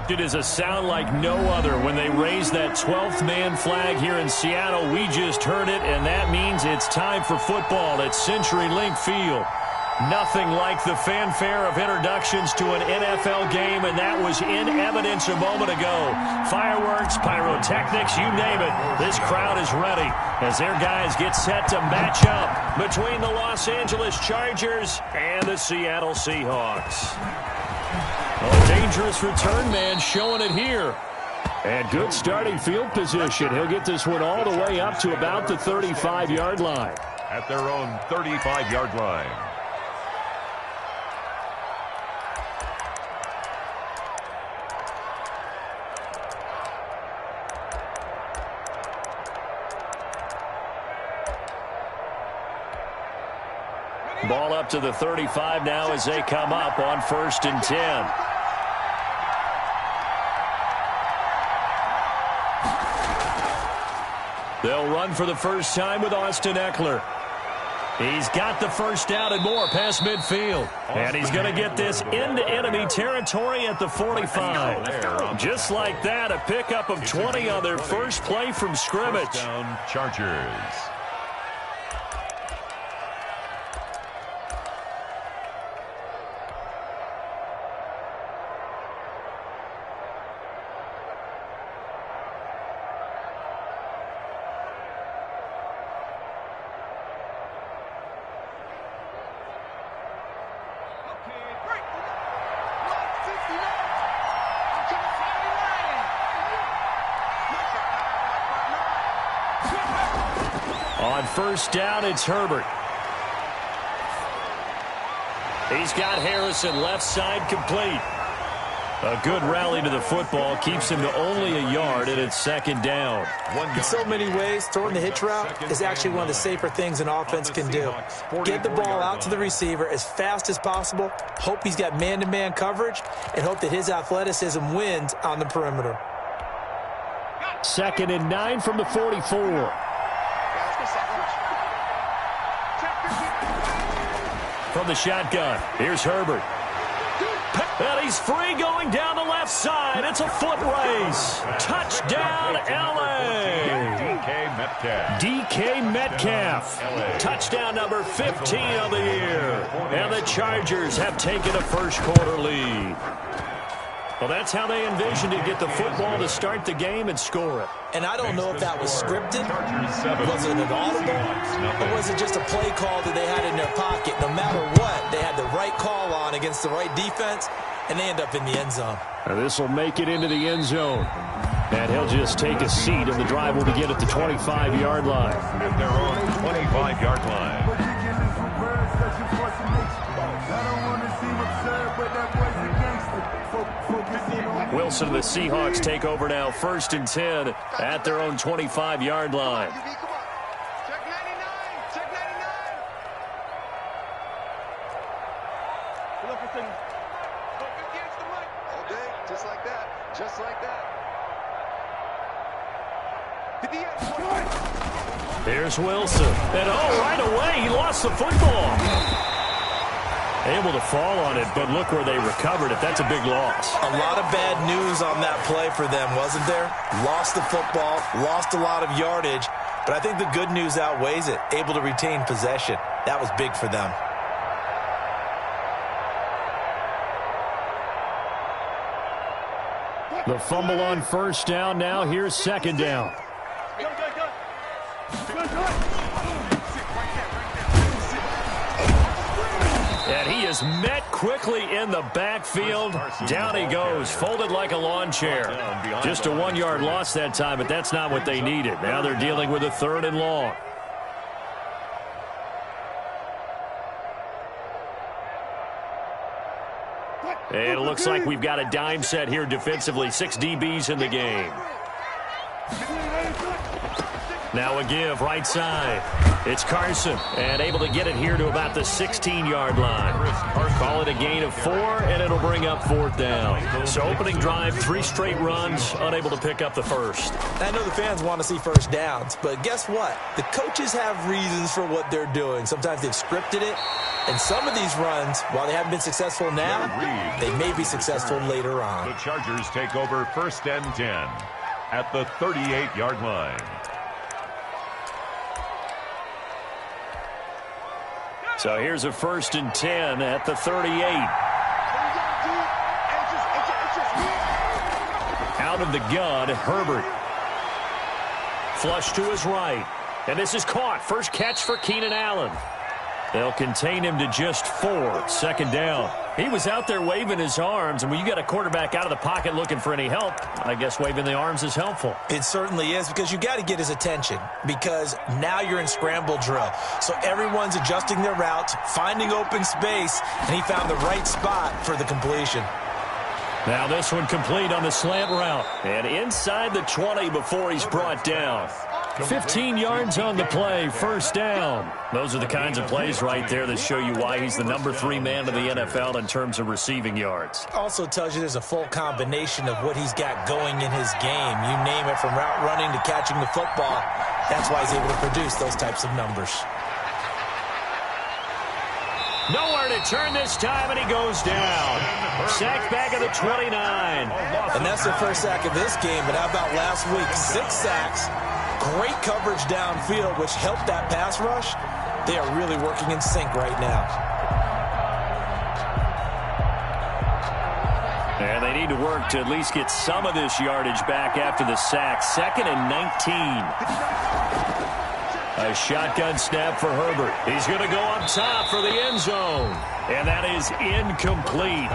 It is a sound like no other when they raise that 12th man flag here in Seattle. We just heard it, and that means it's time for football at CenturyLink Field. Nothing like the fanfare of introductions to an NFL game, and that was in evidence a moment ago. Fireworks, pyrotechnics, you name it. This crowd is ready as their guys get set to match up between the Los Angeles Chargers and the Seattle Seahawks. A dangerous return man showing it here. And good starting field position. He'll get this one all the way up to about the 35-yard line. At their own 35-yard line. Ball up to the 35 now as they come up on 1st and 10. They'll run for the first time with Austin Eckler. He's got the first down and more past midfield. And he's going to get this into enemy territory at the 45. Just like that, a pickup of 20 on their first play from scrimmage. First down, Chargers. On first down, it's Herbert. He's got Harrison left side complete. A good rally to the football keeps him to only a yard, and it's 2nd down. In so many ways, throwing the hitch route is actually one of the safer things an offense can do. Get the ball out to the receiver as fast as possible, hope he's got man-to-man coverage, and hope that his athleticism wins on the perimeter. 2nd and 9 from the 44. From the shotgun, here's Herbert. And he's free going down the left side. It's a foot race. Touchdown, L.A. DK Metcalf. Touchdown number 15 of the year. And the Chargers have taken a first-quarter lead. Well, that's how they envisioned it, get the football to start the game and score it. And I don't know if that was scripted, was it an audible, or was it just a play call that they had in their pocket. No matter what, they had the right call on against the right defense, and they end up in the end zone. Now this will make it into the end zone. And he'll just take a seat, and the drive will begin at the 25-yard line. At their own 25-yard line. Wilson and the Seahawks take over now, 1st and 10 at their own 25-yard line. Check 99. Check 99. Look at things. Look against the mic. All day, just like that. Just like that. Here's Wilson. And right away, he lost the football. Able to fall on it, but look where they recovered it. That's a big loss. A lot of bad news on that play for them, wasn't there? Lost the football, lost a lot of yardage, but I think the good news outweighs it. Able to retain possession. That was big for them. The fumble on first down now. Here's 2nd down. And he is met quickly in the backfield. Down he goes, folded like a lawn chair. Just a 1-yard loss that time, but that's not what they needed. Now they're dealing with a 3rd and long. And it looks like we've got a dime set here defensively. 6 DBs in the game. Now a give right side. It's Carson, and able to get it here to about the 16-yard line. Call it a gain of 4, and it'll bring up 4th down. So opening drive, 3 straight runs, unable to pick up the first. I know the fans want to see first downs, but guess what? The coaches have reasons for what they're doing. Sometimes they've scripted it, and some of these runs, while they haven't been successful now, they may be successful later on. The Chargers take over 1st and 10 at the 38-yard line. So here's a 1st and 10 at the 38. Out of the gun, Herbert. Flush to his right. And this is caught. First catch for Keenan Allen. They'll contain him to just 4. 2nd down. He was out there waving his arms, and when you got a quarterback out of the pocket looking for any help, I guess waving the arms is helpful. It certainly is, because you got to get his attention, because now you're in scramble drill. So everyone's adjusting their routes, finding open space, and he found the right spot for the completion. Now this one complete on the slant route, and inside the 20 before he's brought down. 15 yards on the play, 1st down. Those are the kinds of plays right there that show you why he's the number 3 man in the NFL in terms of receiving yards. Also tells you there's a full combination of what he's got going in his game. You name it, from route running to catching the football. That's why he's able to produce those types of numbers. Nowhere to turn this time, and he goes down. Sacked back at the 29. And that's the first sack of this game, but how about last week? 6 sacks. Great coverage downfield, which helped that pass rush. They are really working in sync right now. And they need to work to at least get some of this yardage back after the sack. 2nd and 19. A shotgun snap for Herbert. He's going to go up top for the end zone. And that is incomplete.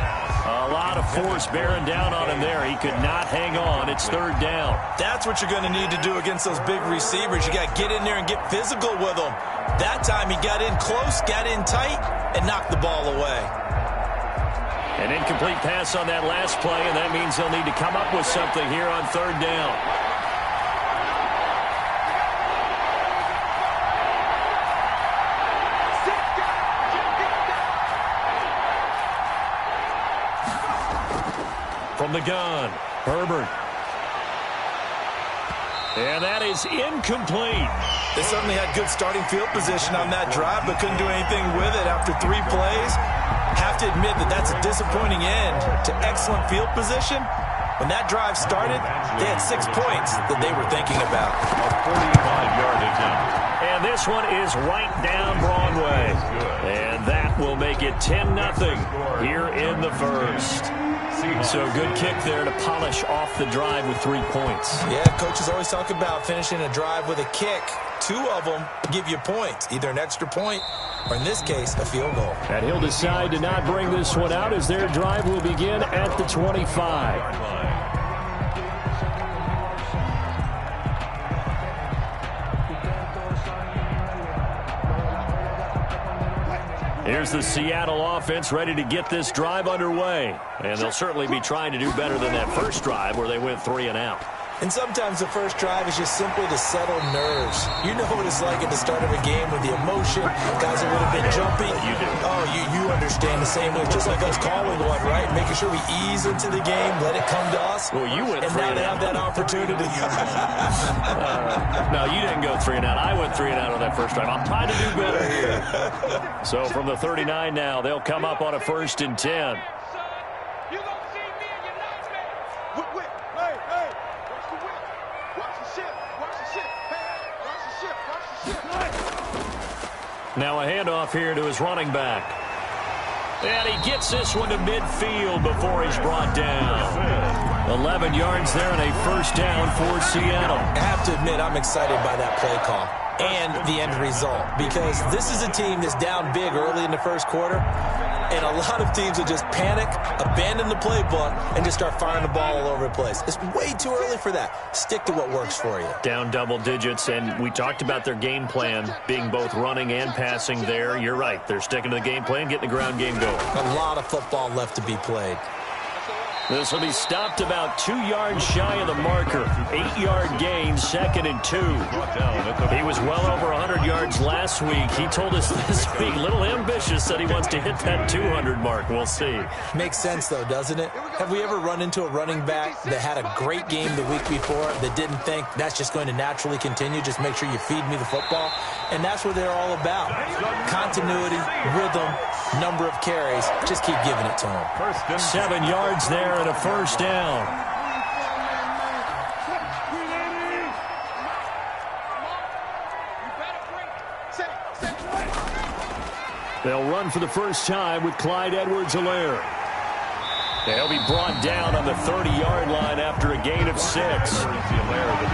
A lot of force bearing down on him there. He could not hang on. It's 3rd down. That's what you're going to need to do against those big receivers. You got to get in there and get physical with them. That time he got in close, got in tight, and knocked the ball away. An incomplete pass on that last play, and that means they'll need to come up with something here on 3rd down. From the gun, Herbert. And that is incomplete. They certainly had good starting field position on that drive, but couldn't do anything with it after 3 plays. Have to admit that that's a disappointing end to excellent field position. When that drive started, they had 6 points that they were thinking about. A 45-yard attempt. And this one is right down Broadway. And that will make it 10-0 here in the 1st. So good kick there to polish off the drive with 3 points. Yeah, coaches always talk about finishing a drive with a kick. 2 of them give you points, either an extra point or, in this case, a field goal. And he'll decide to not bring this one out as their drive will begin at the 25. Here's the Seattle offense ready to get this drive underway. And they'll certainly be trying to do better than that first drive where they went 3 and out. And sometimes the first drive is just simply to settle nerves. You know what it's like at the start of a game with the emotion. Guys that would have been jumpy. You do. Oh, you understand the same way. Just like us calling one, right? Making sure we ease into the game, let it come to us. Well, you went 3 and now and they out. have that opportunity. No, you didn't go 3 and out. I went 3 and out on that first drive. I'm trying to do better here. So from the 39 now, they'll come up on a 1st and 10. Now a handoff here to his running back. And he gets this one to midfield before he's brought down. 11 yards there and a 1st down for Seattle. I have to admit, I'm excited by that play call and the end result, because this is a team that's down big early in the first quarter, and a lot of teams will just panic, abandon the playbook, and just start firing the ball all over the place. It's way too early for that. Stick to what works for you. Down double digits, and we talked about their game plan being both running and passing there. You're right. They're sticking to the game plan, getting the ground game going. A lot of football left to be played. This will be stopped about 2 yards shy of the marker. 8-yard gain, 2nd and 2. He was well over 100 yards last week. He told us this week, a little ambitious, that he wants to hit that 200 mark. We'll see. Makes sense, though, doesn't it? Have we ever run into a running back that had a great game the week before that didn't think that's just going to naturally continue? Just make sure you feed me the football. And that's what they're all about. Continuity, rhythm, number of carries. Just keep giving it to him. 7 yards there and a first down. They'll run for the first time with Clyde Edwards-Helaire. They'll be brought down on the 30-yard line after a gain of 6.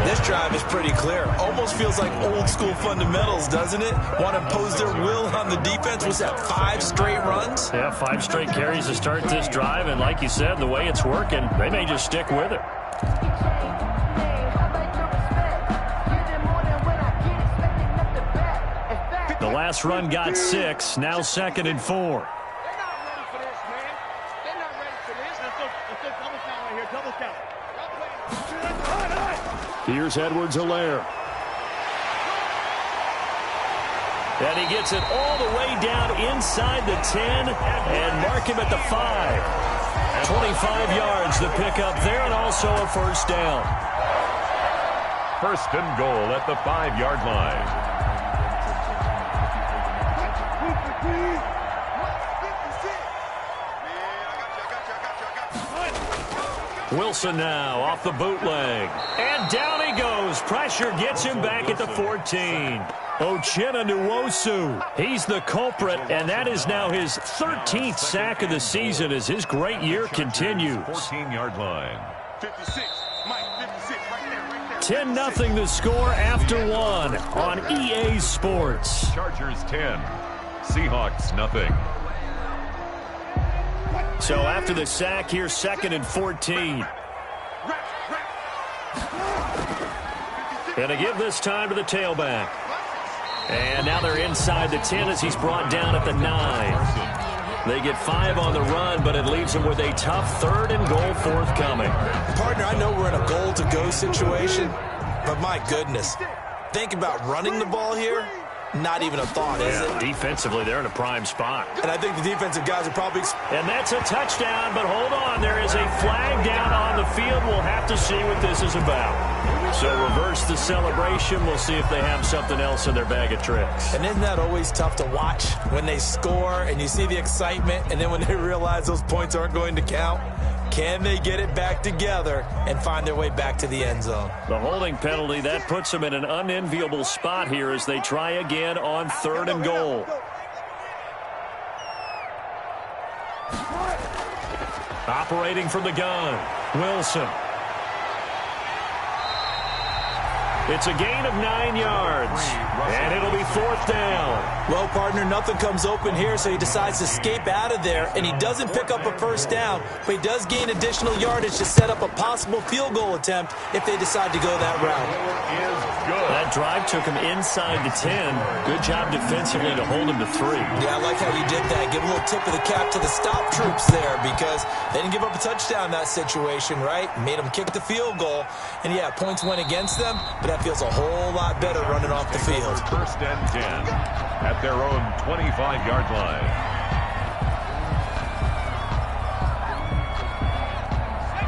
This drive is pretty clear. Almost feels like old-school fundamentals, doesn't it? Want to impose their will on the defense. Was that 5 straight runs? Yeah, 5 straight carries to start this drive. And like you said, the way it's working, they may just stick with it. The last run got 6. Now 2nd and 4. Here's Edwards-Helaire. And he gets it all the way down inside the 10 and mark him at the 5. 25 yards the pickup there and also a first down. First and goal at the 5-yard line. Wilson now off the bootleg. And down he goes. Pressure gets him back at the 14. Uchenna Nwosu. He's the culprit, and that is now his 13th sack of the season as his great year continues. 14-yard line. 56. Mike, 56. Right there. 10-0 the score after 1 on EA Sports. Chargers 10. Seahawks nothing. So after the sack, here's 2nd and 14. And to give this time to the tailback. And now they're inside the 10 as he's brought down at the 9. They get 5 on the run, but it leaves them with a tough 3rd and goal forthcoming. Partner, I know we're in a goal-to-go situation, but my goodness. Think about running the ball here. Not even a thought, is it? Defensively, they're in a prime spot. And I think the defensive guys are probably... And that's a touchdown, but hold on. There is a flag down on the field. We'll have to see what this is about. So reverse the celebration. We'll see if they have something else in their bag of tricks. And isn't that always tough to watch when they score and you see the excitement, and then when they realize those points aren't going to count? Can they get it back together and find their way back to the end zone? The holding penalty, that puts them in an unenviable spot here as they try again on 3rd and goal. Operating from the gun, Wilson. It's a gain of 9 yards, and it'll be 4th down. Well, partner, nothing comes open here, so he decides to escape out of there, and he doesn't pick up a first down, but he does gain additional yardage to set up a possible field goal attempt if they decide to go that route. That drive took him inside the 10. Good job defensively to hold him to 3. Yeah, I like how you did that. Give a little tip of the cap to the stop troops there because they didn't give up a touchdown in that situation, right? Made them kick the field goal. And, yeah, points went against them, but that feels a whole lot better running off the field. First and 10 at their own 25-yard line.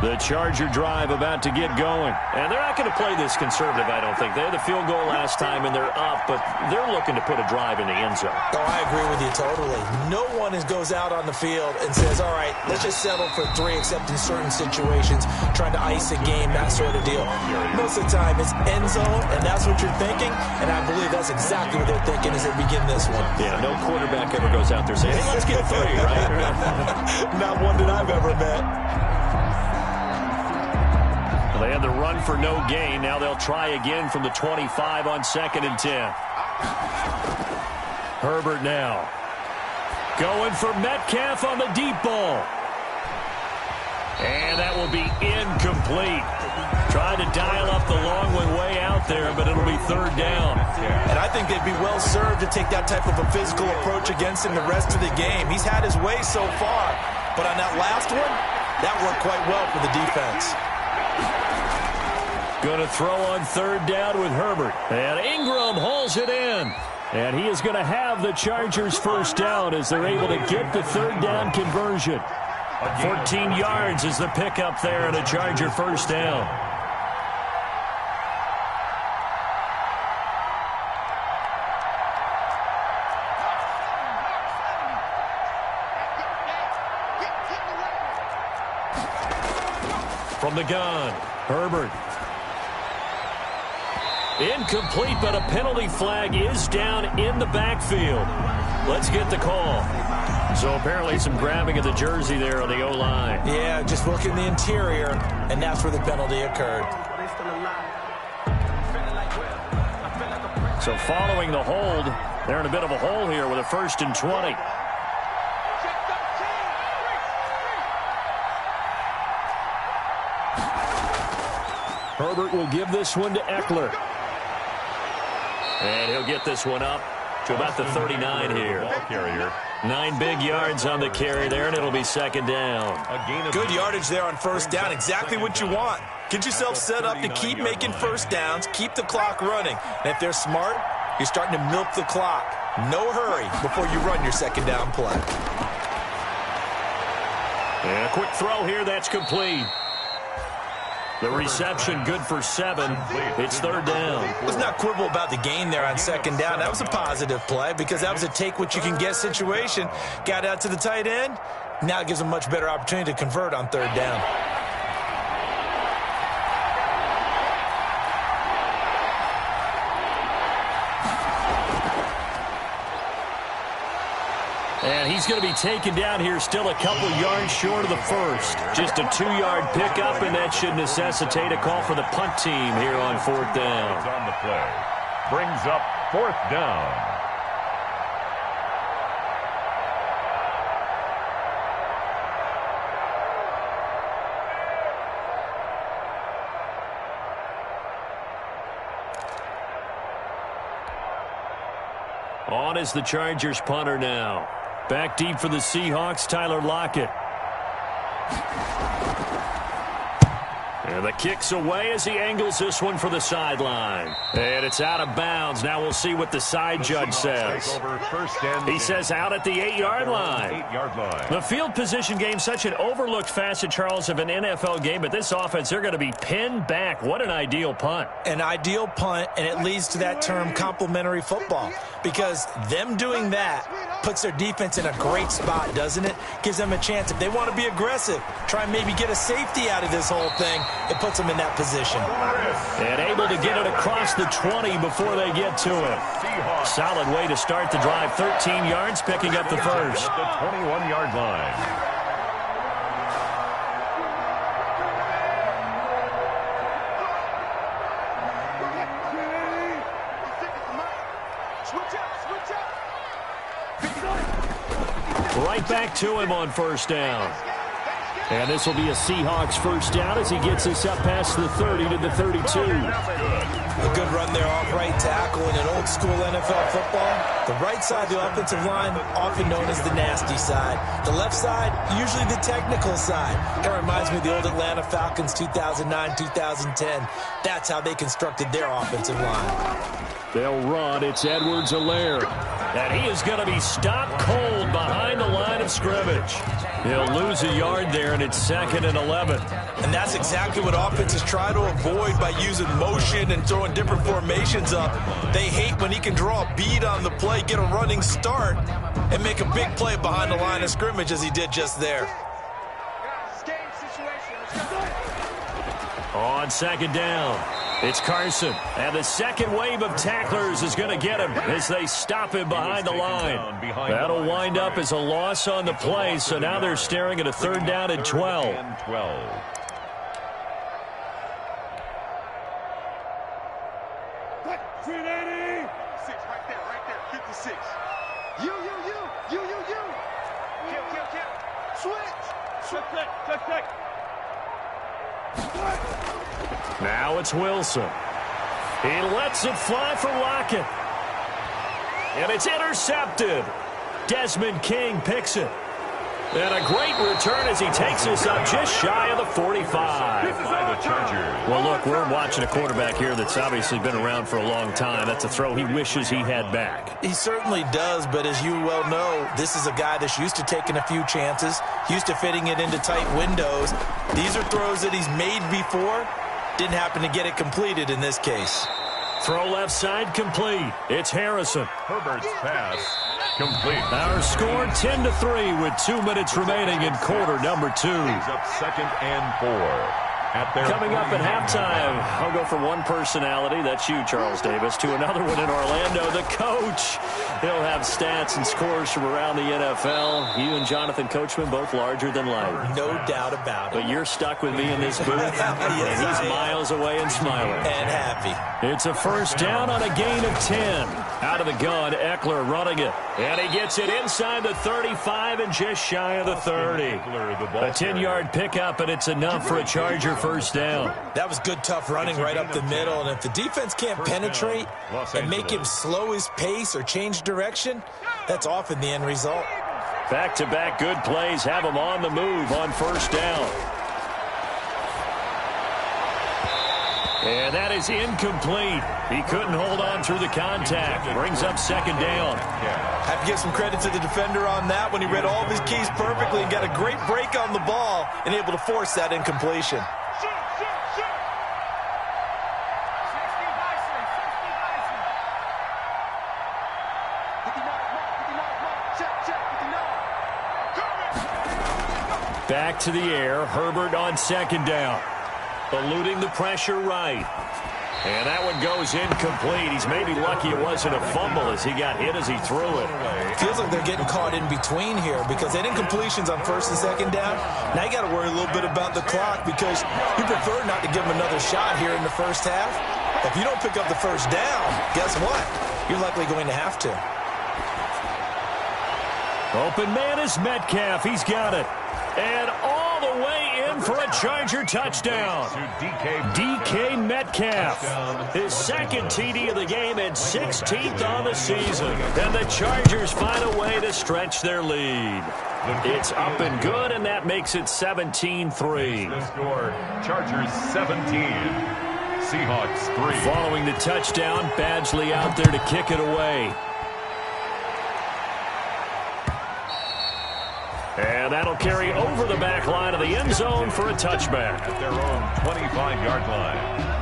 The Charger drive about to get going. And they're not going to play this conservative, I don't think. They had the field goal last time, and they're up, but they're looking to put a drive in the end zone. Oh, I agree with you totally. No one goes out on the field and says, all right, let's just settle for 3, except in certain situations, trying to ice a game, that sort of deal. Most of the time, it's end zone, and that's what you're thinking, and I believe that's exactly what they're thinking as they begin this one. Yeah, no quarterback ever goes out there saying, hey, let's get 3, right? Not one that I've ever met. They had the run for no gain. Now they'll try again from the 25 on 2nd and 10. Herbert now. Going for Metcalf on the deep ball. And that will be incomplete. Trying to dial up the long one way out there, but it'll be 3rd down. And I think they'd be well served to take that type of a physical approach against him the rest of the game. He's had his way so far, but on that last one, That worked quite well for the defense. Going to throw on third down with Herbert. And Ingram hauls it in. And he is going to have the Chargers first down as they're able to get the third down conversion. 14 yards is the pickup there and a Charger first down. From the gun, Herbert. Incomplete, but a penalty flag is down in the backfield. Let's get the call. So apparently some grabbing of the jersey there on the O-line. Yeah, just look in the interior, and that's where the penalty occurred. So following the hold, they're in a bit of a hole here with a 1st and 20. Herbert will give this one to Eckler. And he'll get this one up to about the 39 here. 9 big yards on the carry there, and it'll be second down. Good yardage there on first down. Exactly what you want. Get yourself set up to keep making first downs, keep the clock running. And if they're smart, you're starting to milk the clock. No hurry before you run your second down play. And a quick throw here, that's complete. The reception good for 7. It's third down. Let's not quibble about the gain there on second down. That was a positive play because that was a take-what-you-can-get situation. Got out to the tight end. Now it gives them a much better opportunity to convert on third down. And he's going to be taken down here still a couple yards short of the first. Just a 2-yard pickup, and that should necessitate a call for the punt team here on fourth down. On the play. Brings up fourth down. On is the Chargers punter now. Back deep for the Seahawks, Tyler Lockett. And the kick's away as he angles this one for the sideline. And it's out of bounds. Now we'll see what the side judge says. He says out at the 8-yard line. The field position game, such an overlooked facet, Charles, of an NFL game. But this offense, they're going to be pinned back. What an ideal punt. An ideal punt, and it leads to that term complementary football. Because them doing that puts their defense in a great spot, doesn't it? Gives them a chance. If they want to be aggressive, try and maybe get a safety out of this whole thing, it puts them in that position. And able to get it across the 20 before they get to it. Solid way to start the drive. 13 yards, picking up the first. At the 21-yard line. Right back to him on first down. And this will be a Seahawks first down as he gets us up past the 30 to the 32. A good run there off right tackle in an old school NFL football. The right side of the offensive line, often known as the nasty side. The left side, usually the technical side. That reminds me of the old Atlanta Falcons 2009-2010. That's how they constructed their offensive line. They'll run. It's Edwards-Helaire. And he is going to be stopped cold behind the line of scrimmage. He'll lose a yard there, and it's 2nd and 11. And that's exactly what offenses try to avoid by using motion and throwing different formations up. They hate when he can draw a bead on the play, get a running start, and make a big play behind the line of scrimmage as he did just there. On second down, it's Carson. And the second wave of tacklers is going to get him as they stop him behind the line. That'll wind up as a loss on the play, so now they're staring at a third down and 12. Now it's Wilson. He lets it fly for Lockett. And it's intercepted. Desmond King picks it. And a great return as he takes us up just shy of the 45. Well, look, we're watching a quarterback here that's obviously been around for a long time. That's a throw he wishes he had back. He certainly does, but as you well know, this is a guy that's used to taking a few chances, used to fitting it into tight windows. These are throws that he's made before. Didn't happen to get it completed in this case. Throw left side complete. It's Harrison. Herbert's pass complete. Our score 10-3 with 2 minutes remaining in quarter number 2. He's up 2nd and 4. Coming up at halftime, I'll go from one personality, that's you, Charles Davis, to another one in Orlando, the coach. He'll have stats and scores from around the NFL. You and Jonathan Coachman, both larger than life. No doubt about it. But you're stuck with me in this booth, Yes, and he's miles away and smiling. And happy. It's a first down on a gain of 10. Out of the gun, Eckler running it. And he gets it inside the 35 and just shy of the 30. A 10-yard pickup, and it's enough for a Charger first down. That was good, tough running right up the middle. And if the defense can't penetrate and make him slow his pace or change direction, that's often the end result. Back-to-back good plays have him on the move on first down. And that is incomplete. He couldn't hold on through the contact. Brings up second down. I have to give some credit to the defender on that when he read all of his keys perfectly and got a great break on the ball and able to force that incompletion. Back to the air. Herbert on second down. Eluding the pressure right. And that one goes incomplete. He's maybe lucky it wasn't a fumble as he got hit as he threw it. Feels like they're getting caught in between here because they had incompletions on first and second down. Now you got to worry a little bit about the clock because you prefer not to give him another shot here in the first half. If you don't pick up the first down, guess what? You're likely going to have to. Open man is Metcalf. He's got it. And all the way in for a Charger touchdown. DK Metcalf. His second TD of the game and 16th on the season. And the Chargers find a way to stretch their lead. It's up and good, and that makes it 17-3. The score, Chargers 17. Seahawks 3. Following the touchdown, Badgley out there to kick it away. And that'll carry over the back line of the end zone for a touchback. At their own 25-yard line.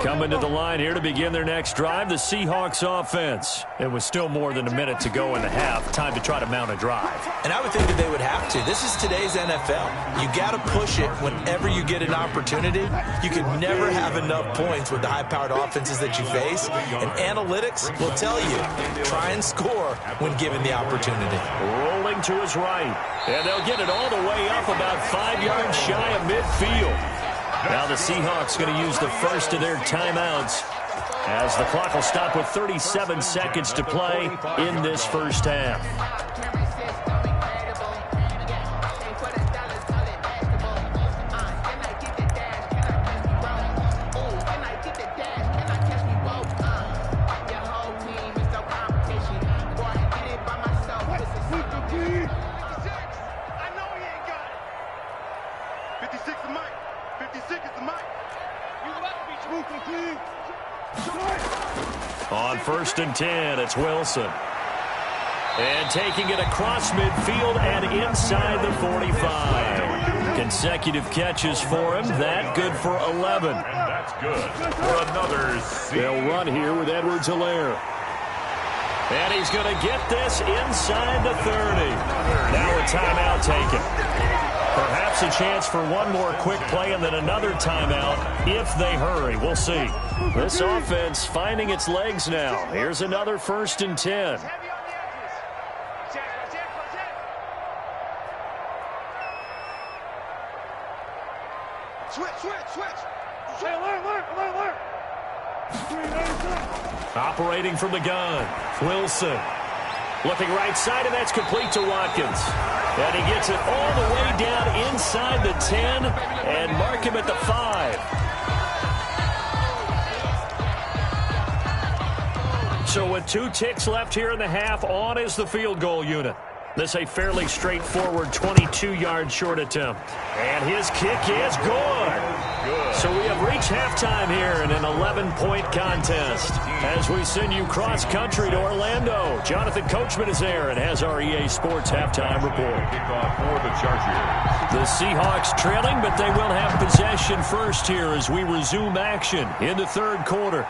Coming to the line here to begin their next drive, the Seahawks offense. It was still more than a minute to go in the half. Time to try to mount a drive. And I would think that they would have to. This is today's NFL. You got to push it whenever you get an opportunity. You can never have enough points with the high-powered offenses that you face. And analytics will tell you, try and score when given the opportunity. Rolling to his right. And they'll get it all the way up about 5 yards shy of midfield. Now the Seahawks going to use the first of their timeouts as the clock will stop with 37 seconds to play in this first half. On first and 10, it's Wilson. And taking it across midfield and inside the 45. Consecutive catches for him. That good for 11. And that's good for another They'll run here with Edwards-Helaire. And he's going to get this inside the 30. Now a timeout taken. Perhaps a chance for one more quick play and then another timeout if they hurry. We'll see. This offense finding its legs now. Here's another first and 10. Operating from the gun, Wilson. Looking right side, and that's complete to Watkins. And he gets it all the way down inside the 10 and mark him at the 5. So with 2 ticks left here in the half, on is the field goal unit. This a fairly straightforward 22-yard short attempt. And his kick is good. So we have reached halftime here in an 11-point contest. As we send you cross-country to Orlando, Jonathan Coachman is there and has our EA Sports halftime report. Kickoff for the Chargers. The Seahawks trailing, but they will have possession first here as we resume action in the third quarter.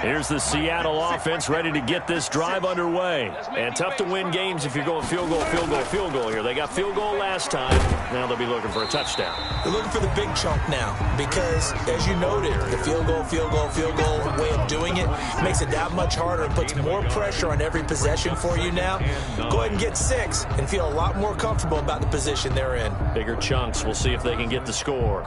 Here's the Seattle offense ready to get this drive underway. And tough to win games if you're going field goal, field goal, field goal here. They got field goal last time. Now they'll be looking for a touchdown. They're looking for the big chunk now because, as you noted, the field goal way of doing it makes it that much harder and puts more pressure on every possession for you now. Go ahead and get 6 and feel a lot more comfortable about the position they're in. Bigger chunks. We'll see if they can get the score.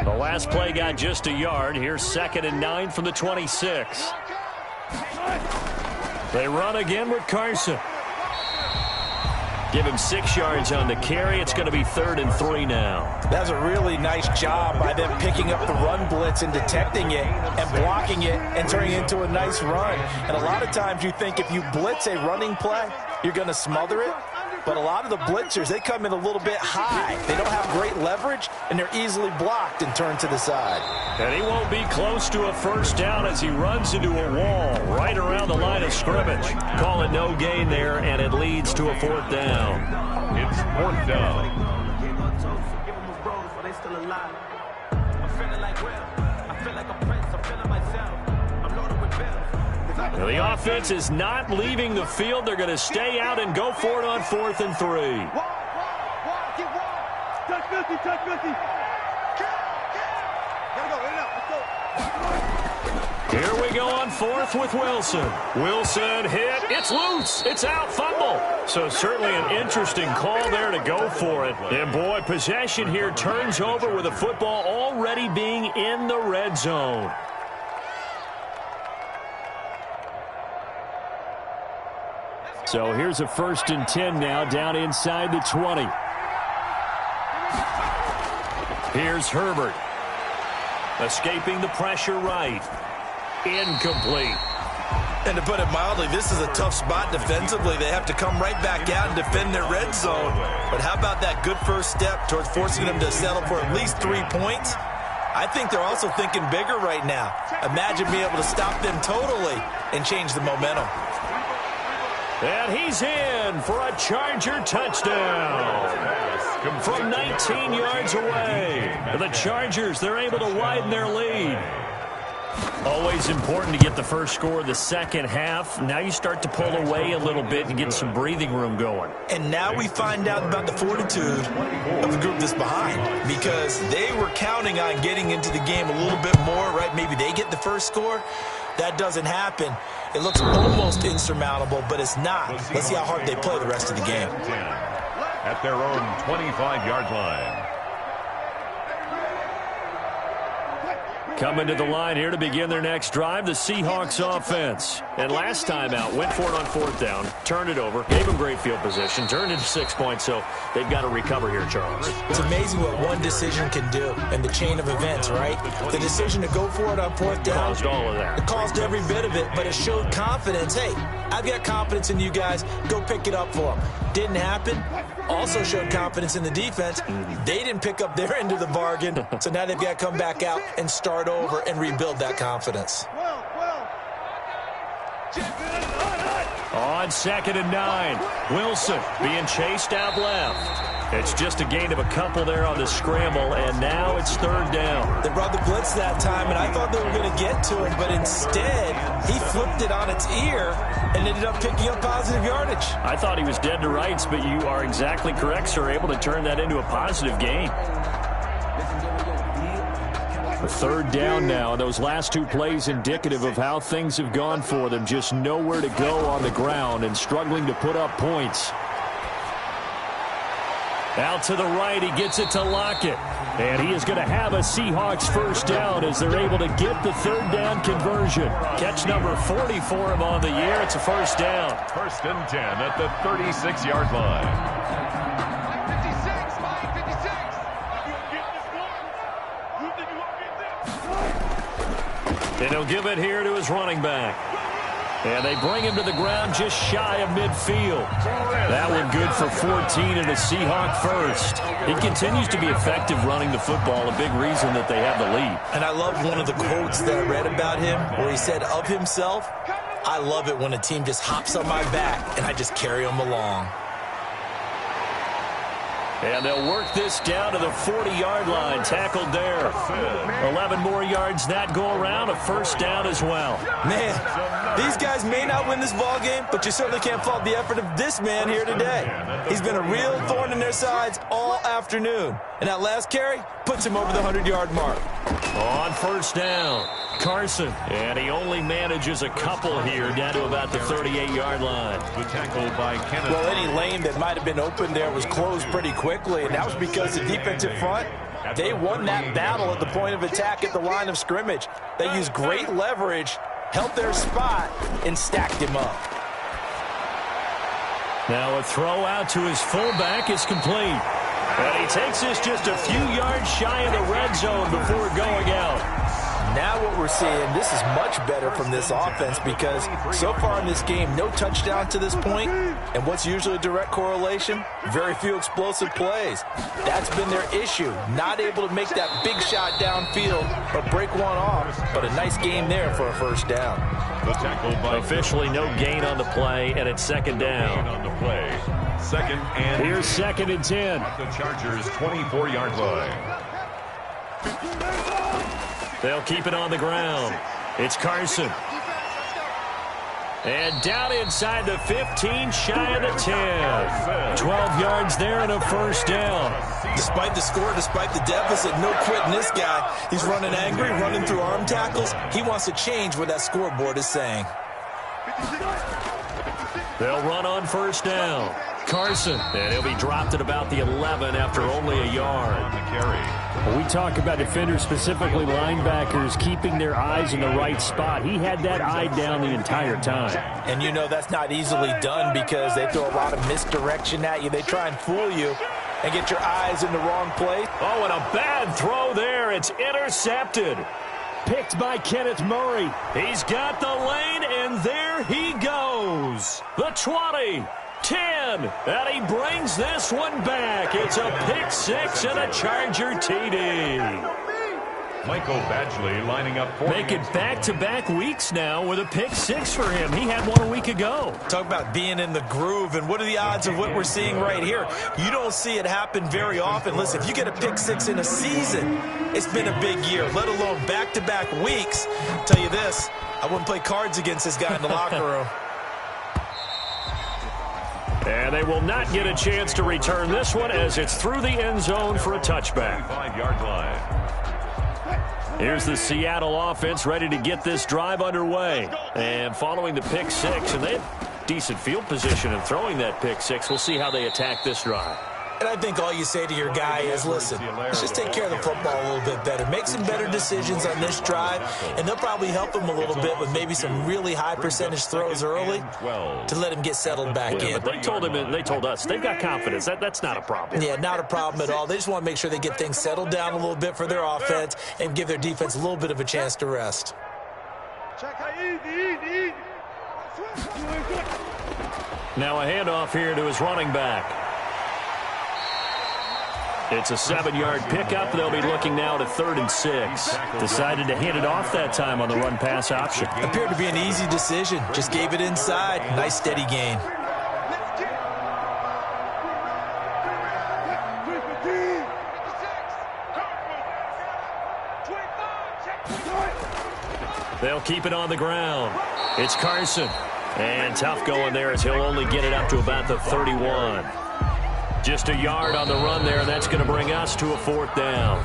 The last play got just a yard. Here's 2nd and 9 from the 26. They run again with Carson. Give him 6 yards on the carry. It's going to be 3rd and 3 now. That's a really nice job by them picking up the run blitz and detecting it and blocking it and turning it into a nice run. And a lot of times you think if you blitz a running play, you're going to smother it. But a lot of the blitzers, they come in a little bit high. They don't have great leverage, and they're easily blocked and turned to the side. And he won't be close to a first down as he runs into a wall right around the line of scrimmage. Call it no gain there, and it leads to a 4th down. It's 4th down. Now the offense is not leaving the field. They're going to stay out and go for it on 4th and 3. Here we go on 4th with Wilson. Wilson hit. It's loose. It's out. Fumble. So certainly an interesting call there to go for it. And boy, possession here turns over with the football already being in the red zone. So here's a 1st and 10 now down inside the 20. Here's Herbert. Escaping the pressure right. Incomplete. And to put it mildly, this is a tough spot defensively. They have to come right back out and defend their red zone. But how about that good first step towards forcing them to settle for at least 3 points? I think they're also thinking bigger right now. Imagine being able to stop them totally and change the momentum. And he's in for a Charger touchdown. From 19 yards away. The Chargers, they're able to widen their lead. Always important to get the first score of the second half. Now you start to pull away a little bit and get some breathing room going. And now we find out about the fortitude of the group that's behind, because they were counting on getting into the game a little bit more, right? Maybe they get the first score. That doesn't happen. It looks almost insurmountable, but it's not. Let's see how hard they play the rest of the game. At their own 25-yard line. Coming to the line here to begin their next drive, the Seahawks offense. And last time out, went for it on 4th down, turned it over, gave them great field position, turned into 6 points, so they've got to recover here, Charles. It's amazing what one decision can do in the chain of events, right? The decision to go for it on 4th down. Caused all of that. It caused every bit of it, but it showed confidence. Hey, I've got confidence in you guys. Go pick it up for them. Didn't happen. Also showed confidence in the defense. They didn't pick up their end of the bargain, so now they've got to come back out and start over and rebuild that confidence. On 2nd and 9, Wilson being chased out left. It's just a gain of a couple there on the scramble, and now it's 3rd down. They brought the blitz that time, and I thought they were going to get to him, but instead he flipped it on its ear and ended up picking up positive yardage. I thought he was dead to rights, but you are exactly correct, sir, able to turn that into a positive gain. A 3rd down now, and those last 2 plays indicative of how things have gone for them. Just nowhere to go on the ground and struggling to put up points. Out to the right, he gets it to Lockett. And he is going to have a Seahawks first down as they're able to get the third down conversion. Catch number 40 for him on the year. It's a first down. 1st and 10 at the 36-yard line. And he'll give it here to his running back. And they bring him to the ground just shy of midfield. That one good for 14 and a Seahawk first. He continues to be effective running the football, a big reason that they have the lead. And I love one of the quotes that I read about him where he said of himself, "I love it when a team just hops on my back and I just carry them along." And they'll work this down to the 40-yard line. Tackled there. 11 more yards that go around. A first down as well. Man, these guys may not win this ball game, but you certainly can't fault the effort of this man here today. He's been a real thorn in their sides all afternoon. And that last carry puts him over the 100-yard mark. On first down, Carson. And he only manages a couple here down to about the 38-yard line. The tackle by Kenneth. Well, any lane that might have been open there was closed pretty quickly, and that was because the defensive front, they won that battle at the point of attack at the line of scrimmage. They used great leverage, held their spot, and stacked him up. Now a throw out to his fullback is complete. And he takes this just a few yards shy of the red zone before going out. Now what we're seeing, this is much better from this offense because so far in this game, no touchdown to this point, and what's usually a direct correlation? Very few explosive plays. That's been their issue, not able to make that big shot downfield or break one off, but a nice game there for a first down. The tackle by officially no gain on the play, and it's second down. On the play. 2nd and here's 2nd and 10. At the Chargers' 24-yard line. They'll keep it on the ground. It's Carson. And down inside the 15, shy of the 10. 12 yards there and a first down. Despite the score, despite the deficit, no quitting this guy. He's running angry, running through arm tackles. He wants to change what that scoreboard is saying. They'll run on first down. Carson, and he'll be dropped at about the 11 after only a yard. When we talk about defenders, specifically linebackers, keeping their eyes in the right spot. He had that eye down the entire time. And you know that's not easily done because they throw a lot of misdirection at you. They try and fool you and get your eyes in the wrong place. Oh, and a bad throw there. It's intercepted. Picked by Kenneth Murray. He's got the lane, and there he goes. The 20. 10, and he brings this one back. It's a pick six and a Charger TD. Michael Badgley lining up for Make it back-to-back weeks now with a pick six for him. He had one a week ago. Talk about being in the groove, and what are the odds of what we're seeing right here? You don't see it happen very often. Listen, if you get a pick six in a season, it's been a big year, let alone back-to-back weeks. I'll tell you this, I wouldn't play cards against this guy in the locker room. And they will not get a chance to return this one as it's through the end zone for a touchback. 5-yard line. Here's the Seattle offense ready to get this drive underway. And following the pick six, and they have decent field position in throwing that pick six. We'll see how they attack this drive. And I think all you say to your guy is, listen, let's just take care of the football a little bit better. Make some better decisions on this drive, and they'll probably help him a little bit with maybe some really high percentage throws early to let him get settled back in. But they told him, and they told us, they've got confidence. That's not a problem. Yeah, not a problem at all. They just want to make sure they get things settled down a little bit for their offense and give their defense a little bit of a chance to rest. Now a handoff here to his running back. It's a 7-yard pickup. They'll be looking now to 3rd and 6. Decided to hand it off that time on the run-pass option. Appeared to be an easy decision. Just gave it inside. Nice steady gain. They'll keep it on the ground. It's Carson. And tough going there as he'll only get it up to about the 31. Just a yard on the run there, and that's going to bring us to a 4th down.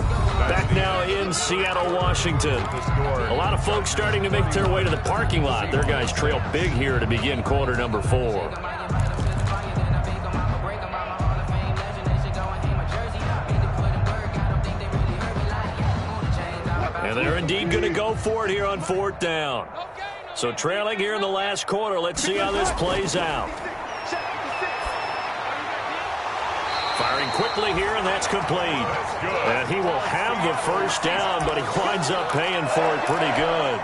Back now in Seattle, Washington. A lot of folks starting to make their way to the parking lot. Their guys trail big here to begin quarter number 4. they're indeed going to go for it here on 4th down. So trailing here in the last quarter. Let's see how this plays out. Firing quickly here, and that's complete. And he will have the first down, but he winds up paying for it pretty good.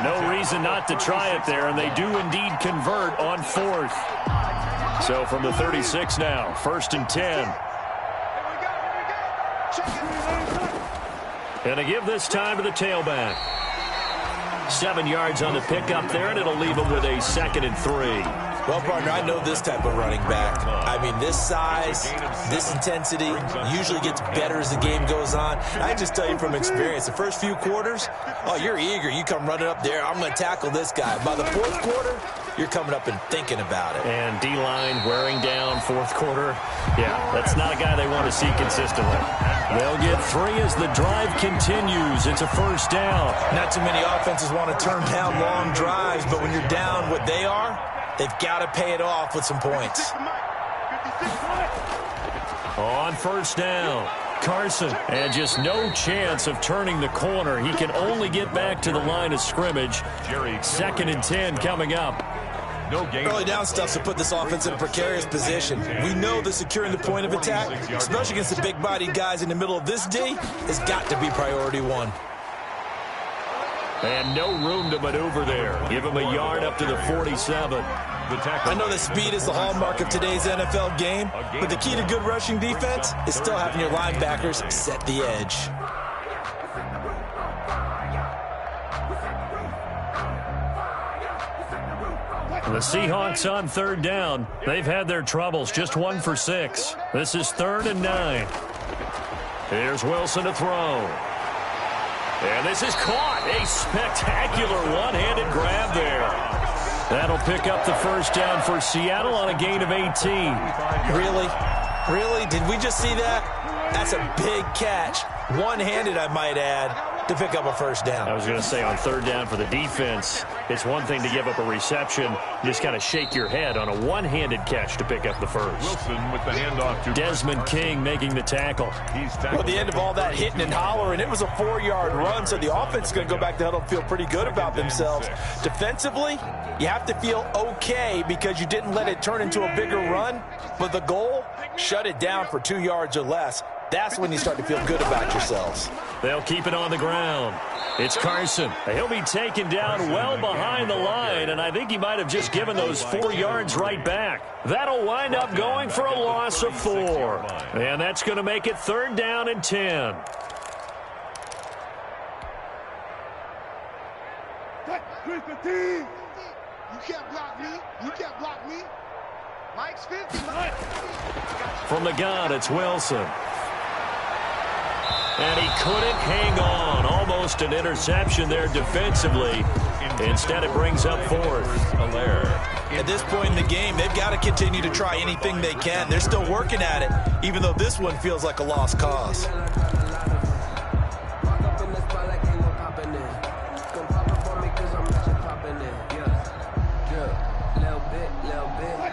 No reason not to try it there, and they do indeed convert on 4th. So from the 36 now, 1st and 10. And to give this time to the tailback. 7 yards on the pickup there, and it'll leave him with a 2nd and 3. Well, partner, I know this type of running back. I mean, this size, this intensity usually gets better as the game goes on. I just tell you from experience, the first few quarters, oh, you're eager. You come running up there, I'm going to tackle this guy. By the 4th quarter, you're coming up and thinking about it. And D-line wearing down 4th quarter. Yeah, that's not a guy they want to see consistently. They'll get 3 as the drive continues. It's a first down. Not too many offenses want to turn down long drives, but when you're down what they are, they've got to pay it off with some points. On first down, Carson. And just no chance of turning the corner. He can only get back to the line of scrimmage. 2nd and 10 coming up. Early down stuff to put this offense in a precarious position. We know that securing the point of attack, especially against the big-bodied guys in the middle of this D, has got to be priority 1. And no room to maneuver there. Give him a yard up to the 47. I know that speed is the hallmark of today's NFL game, but the key to good rushing defense is still having your linebackers set the edge. The Seahawks on 3rd down. They've had their troubles. Just 1 for 6. This is 3rd and 9. Here's Wilson to throw. And this is caught. A spectacular one-handed grab there. That'll pick up the first down for Seattle on a gain of 18. Really? Really? Did we just see that? That's a big catch. One-handed, I might add, to pick up a first down. I was going to say on 3rd down for the defense, it's one thing to give up a reception. You just kind of shake your head on a one-handed catch to pick up the first. Wilson with the handoff to Desmond King making the tackle. Well, at the end of all that hitting and hollering, it was a 4-yard run, so the offense is going to go back to huddle and feel pretty good about themselves. Defensively, you have to feel okay because you didn't let it turn into a bigger run, but the goal, shut it down for 2 yards or less. That's when you start to feel good about yourselves. They'll keep it on the ground. It's Carson. He'll be taken down well behind the line, and I think he might have just given those 4 yards right back. That'll wind up going for a loss of 4. And that's going to make it 3rd down and 10. You can't block me. You can't block me. Mike's 50. From the gun, it's Wilson. And he couldn't hang on. Almost an interception there defensively. Instead, it brings up 4th. At this point in the game, they've got to continue to try anything they can. They're still working at it, even though this one feels like a lost cause.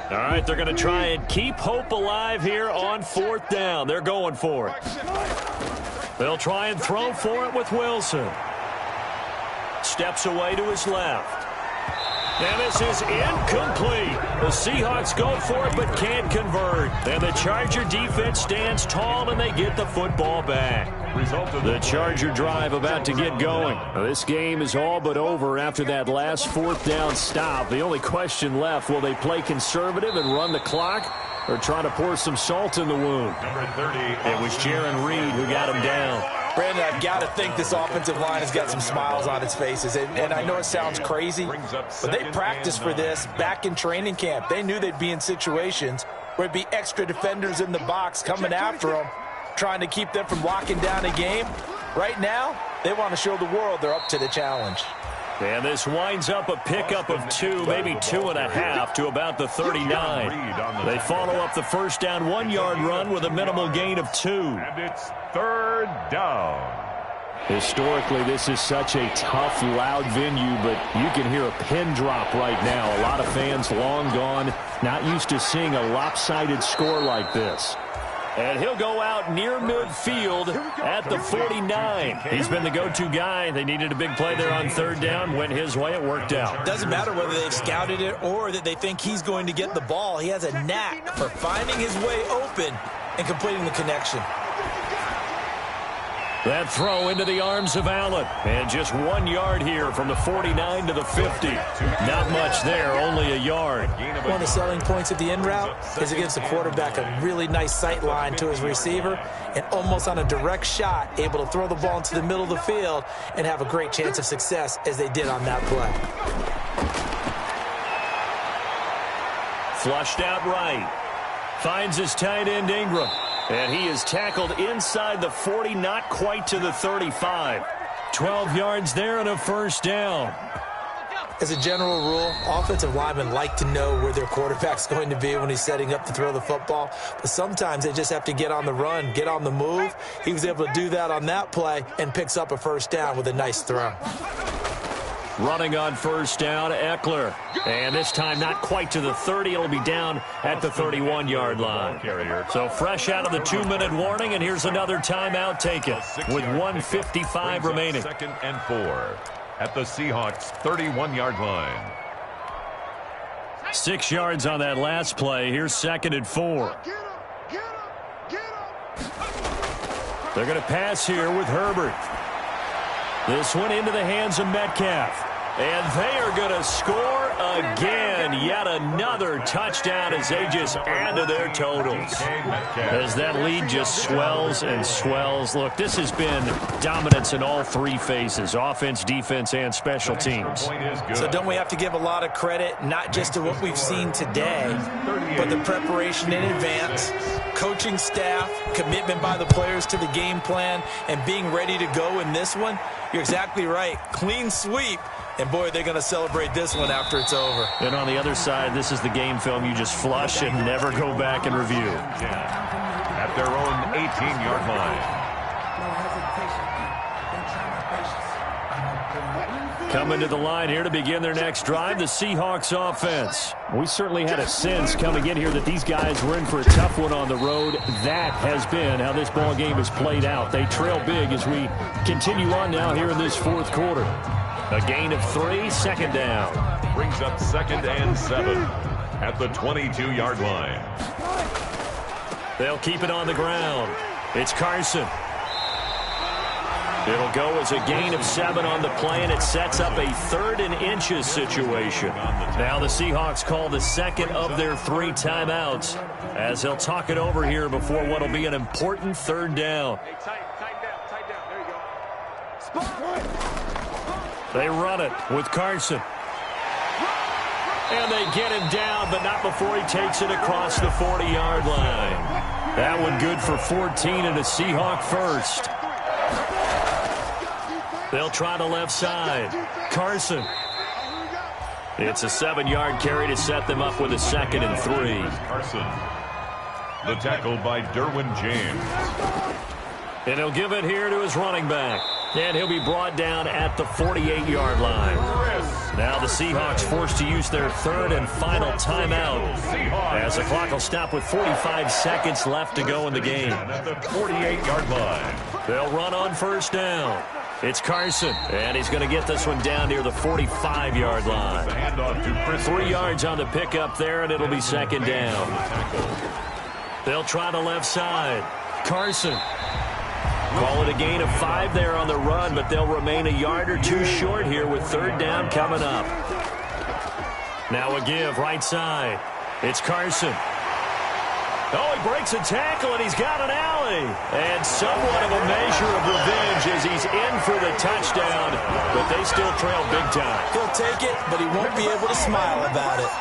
All right, they're going to try and keep hope alive here on 4th down. They're going for it. They'll try and throw for it with Wilson. Steps away to his left. And this is incomplete. The Seahawks go for it but can't convert. And the Charger defense stands tall and they get the football back. The Charger drive about to get going. This game is all but over after that last 4th down stop. The only question left, will they play conservative and run the clock or try to pour some salt in the wound? Number 30. It was Jaron Reed who got him down. Brandon, I've got to think this offensive line has got some smiles on its faces. And I know it sounds crazy, but they practiced for this back in training camp. They knew they'd be in situations where there'd be extra defenders in the box coming after them, trying to keep them from locking down a game. Right now, they want to show the world they're up to the challenge. And this winds up a pickup of 2, maybe 2.5 to about the 39. They follow up the first down 1-yard run with a minimal gain of 2. And it's 3rd down. Historically, this is such a tough, loud venue, but you can hear a pin drop right now. A lot of fans long gone, not used to seeing a lopsided score like this. And he'll go out near midfield at the 49. He's been the go-to guy. They needed a big play there on third down. Went his way. It worked out. Doesn't matter whether they've scouted it or that they think he's going to get the ball. He has a knack for finding his way open and completing the connection. That throw into the arms of Allen. And just 1 yard here from the 49 to the 50. Not much there, only a yard. One of the selling points of the in route is it gives the quarterback a really nice sight line to his receiver and almost on a direct shot able to throw the ball into the middle of the field and have a great chance of success as they did on that play. Flushed out right. Finds his tight end Ingram. And he is tackled inside the 40, not quite to the 35. 12 yards there and a first down. As a general rule, offensive linemen like to know where their quarterback's going to be when he's setting up to throw the football. But sometimes they just have to get on the run, get on the move. He was able to do that on that play and picks up a first down with a nice throw. Running on first down, Eckler. And this time not quite to the 30. It'll be down at the 31-yard line. So fresh out of the 2-minute warning, and here's another timeout taken with 1:55 remaining. 2nd and 4 at the Seahawks 31-yard line. 6 yards on that last play. Here's 2nd and 4. They're going to pass here with Herbert. This one into the hands of Metcalf. And they are going to score again. Yet another touchdown as they just add to their totals. As that lead just swells and swells. Look, this has been dominance in all three phases. Offense, defense, and special teams. So don't we have to give a lot of credit, not just to what we've seen today, but the preparation in advance, coaching staff, commitment by the players to the game plan, and being ready to go in this one? You're exactly right. Clean sweep. And, boy, they're going to celebrate this one after it's over. And on the other side, this is the game film you just flush and never go back and review. At their own 18-yard line. Coming to the line here to begin their next drive, the Seahawks offense. We certainly had a sense coming in here that these guys were in for a tough one on the road. That has been how this ball game has played out. They trail big as we continue on now here in this fourth quarter. A gain of 3, 2nd down. Brings up 2nd and 7 at the 22-yard line. They'll keep it on the ground. It's Carson. It'll go as a gain of 7 on the play, and it sets up a 3rd and inches situation. Now the Seahawks call the second of their 3 timeouts as they'll talk it over here before what will be an important 3rd down. Hey, tight down. There you go. Spot. They run it with Carson. And they get him down, but not before he takes it across the 40-yard line. That one good for 14 and a Seahawk first. They'll try the left side. Carson. It's a 7-yard carry to set them up with a 2nd and 3. Carson. The tackle by Derwin James. And he'll give it here to his running back. And he'll be brought down at the 48-yard line. Now the Seahawks forced to use their 3rd and final timeout as the clock will stop with 45 seconds left to go in the game. At the 48-yard line. They'll run on first down. It's Carson, and he's going to get this one down near the 45-yard line. 3 yards on the pickup there, and it'll be 2nd down. They'll try the left side. Carson. Call it a gain of 5 there on the run, but they'll remain a yard or 2 short here with 3rd down coming up. Now a give right side. It's Carson. Oh, he breaks a tackle, and he's got an alley. And somewhat of a measure of revenge as he's in for the touchdown, but they still trail big time. He'll take it, but he won't be able to smile about it.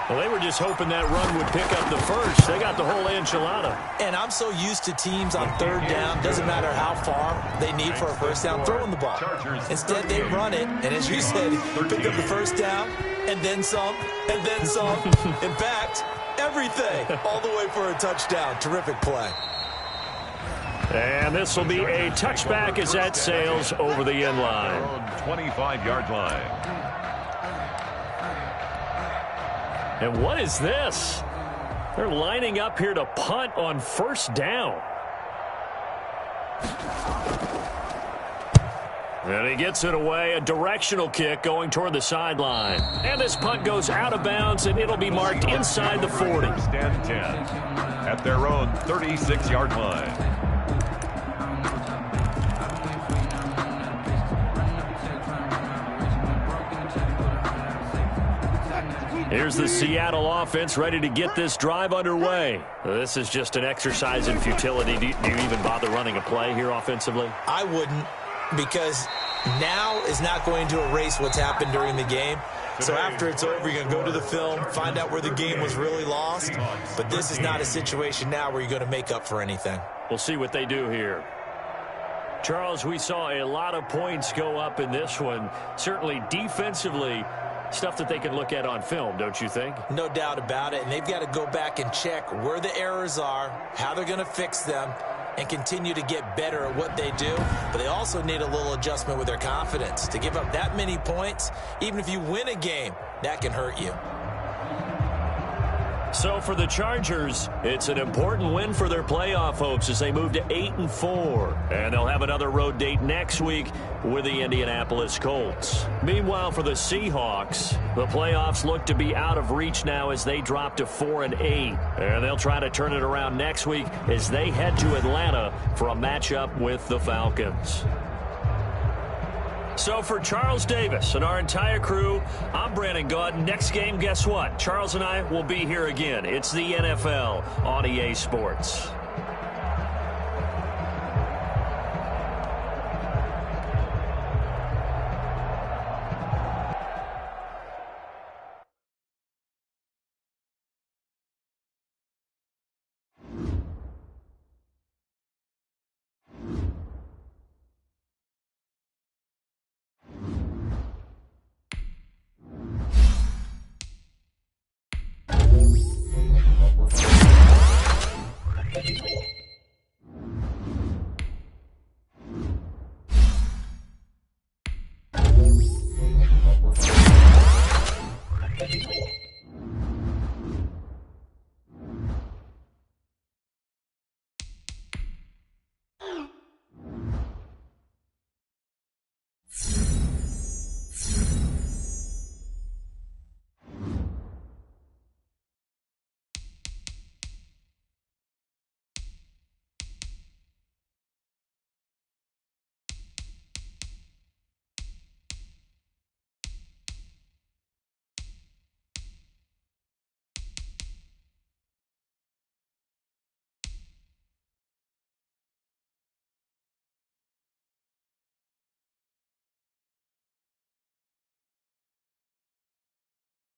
Well, they were just hoping that run would pick up the first. They got the whole enchilada. And I'm so used to teams on 3rd down, doesn't matter how far they need for a first down, throwing the ball. Instead, they run it, and as you said, pick up the first down, and then some, and then some. In fact, everything, all the way for a touchdown. Terrific play. And this will be a touchback as that sails over the end line. 25-yard line. And what is this? They're lining up here to punt on first down. And he gets it away, a directional kick going toward the sideline. And this punt goes out of bounds, and it'll be marked inside the 40. First and 10 at their own 36-yard line. Here's the Seattle offense ready to get this drive underway. This is just an exercise in futility. Do you even bother running a play here offensively? I wouldn't, because now is not going to erase what's happened during the game. So after it's over, you're going to go to the film, find out where the game was really lost. But this is not a situation now where you're going to make up for anything. We'll see what they do here. Charles, we saw a lot of points go up in this one. Certainly defensively, stuff that they can look at on film, don't you think? No doubt about it. And they've got to go back and check where the errors are, how they're going to fix them, and continue to get better at what they do. But they also need a little adjustment with their confidence. To give up that many points, even if you win a game, that can hurt you. So for the Chargers, it's an important win for their playoff hopes as they move to 8-4. And they'll have another road date next week with the Indianapolis Colts. Meanwhile, for the Seahawks, the playoffs look to be out of reach now as they drop to 4-8. And they'll try to turn it around next week as they head to Atlanta for a matchup with the Falcons. So for Charles Davis and our entire crew, I'm Brandon Gaud. Next game, guess what? Charles and I will be here again. It's the NFL on EA Sports.